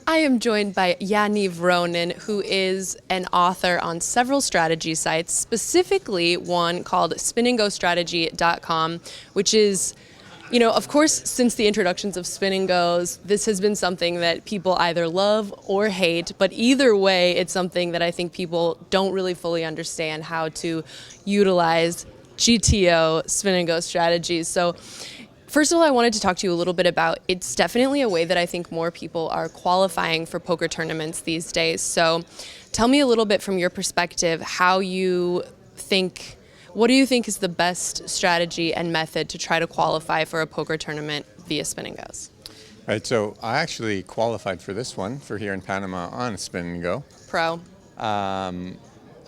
I am joined by Yaniv Ronen, who is an author on several strategy sites, specifically one called spinandgostrategy.com, which is, of course, since the introductions of Spin and Gos, this has been something that people either love or hate, but either way, it's something that I think people don't really fully understand how to utilize GTO Spin and Go strategies. So first of all, I wanted to talk to you a little bit about, it's definitely a way that I think more people are qualifying for poker tournaments these days. So tell me a little bit from your perspective, what do you think is the best strategy and method to try to qualify for a poker tournament via Spin and Gos? Right, so I actually qualified for this one for here in Panama on Spin and Go. Pro.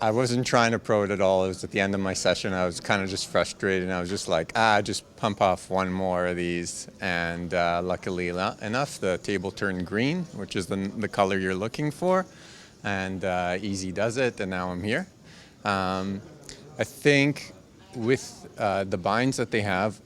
I wasn't trying to pro it at all. It was at the end of my session. I was kind of just frustrated, and I was just like, just pump off one more of these. And luckily enough, the table turned green, which is the color you're looking for. And easy does it, and now I'm here. I think with the binds that they have,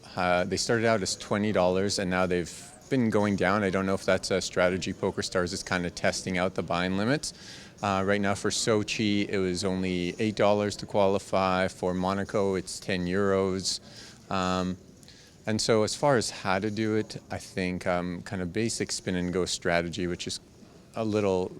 they started out as $20, and now they've been going down. I don't know if that's a strategy. PokerStars is kind of testing out the bind limits. Right now for Sochi, it was only $8 to qualify. For Monaco, it's €10. And so as far as how to do it, I think kind of basic Spin and Go strategy, which is a little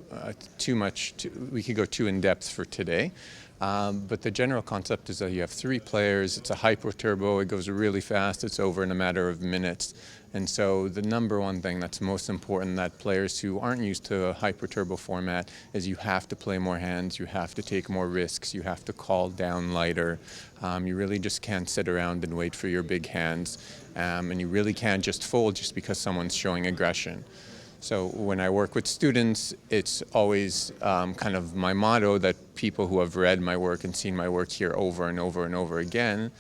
too much. We could go too in depth for today. But the general concept is that you have 3 players. It's a hyper turbo. It goes really fast. It's over in a matter of minutes. And so the number one thing that's most important that players who aren't used to a hyper turbo format is you have to play more hands. You have to take more risks. You have to call down lighter. You really just can't sit around and wait for your big hands. And you really can't just fold just because someone's showing aggression. So when I work with students, it's always kind of my motto that people who have read my work and seen my work here over and over and over again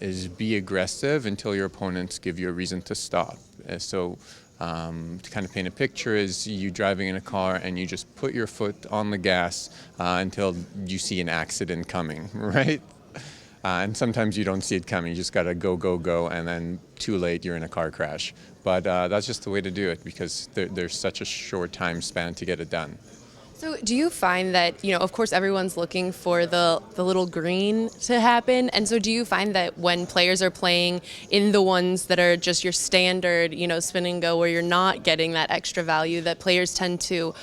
is be aggressive until your opponents give you a reason to stop. So to kind of paint a picture is you driving in a car and you just put your foot on the gas until you see an accident coming, right? And sometimes you don't see it coming. You just got to go, go, go, and then too late, you're in a car crash. But that's just the way to do it because there's such a short time span to get it done. So do you find that, of course, everyone's looking for the little green to happen. And so do you find that when players are playing in the ones that are just your standard, Spin and Go, where you're not getting that extra value, that players tend to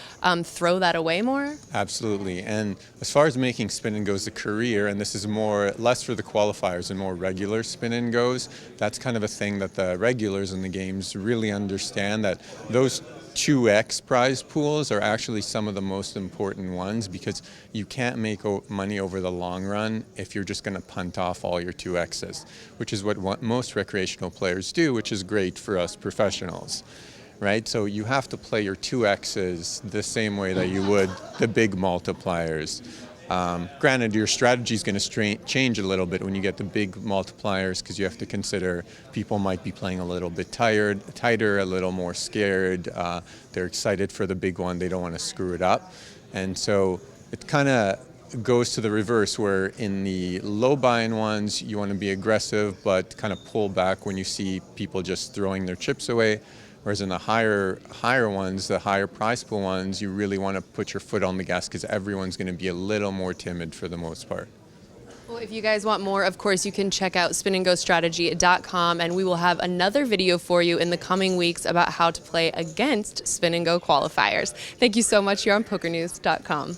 throw that away more? Absolutely. And as far as making Spin and Go's a career, and this is less for the qualifiers and more regular Spin and Go's, that's kind of a thing that the regulars in the games really understand, that those 2x prize pools are actually some of the most important ones because you can't make money over the long run if you're just going to punt off all your 2x's, which is what most recreational players do, which is great for us professionals, right? So you have to play your 2x's the same way that you would the big multipliers. Granted, your strategy is going to change a little bit when you get the big multipliers because you have to consider people might be playing a little bit tighter, a little more scared. They're excited for the big one. They don't want to screw it up. And so it kind of goes to the reverse where in the low buy-in ones, you want to be aggressive but kind of pull back when you see people just throwing their chips away. Whereas in the higher ones, the higher prize pool ones, you really want to put your foot on the gas because everyone's going to be a little more timid for the most part. Well, if you guys want more, of course, you can check out spinandgostrategy.com, and we will have another video for you in the coming weeks about how to play against Spin and Go qualifiers. Thank you so much. You're on PokerNews.com.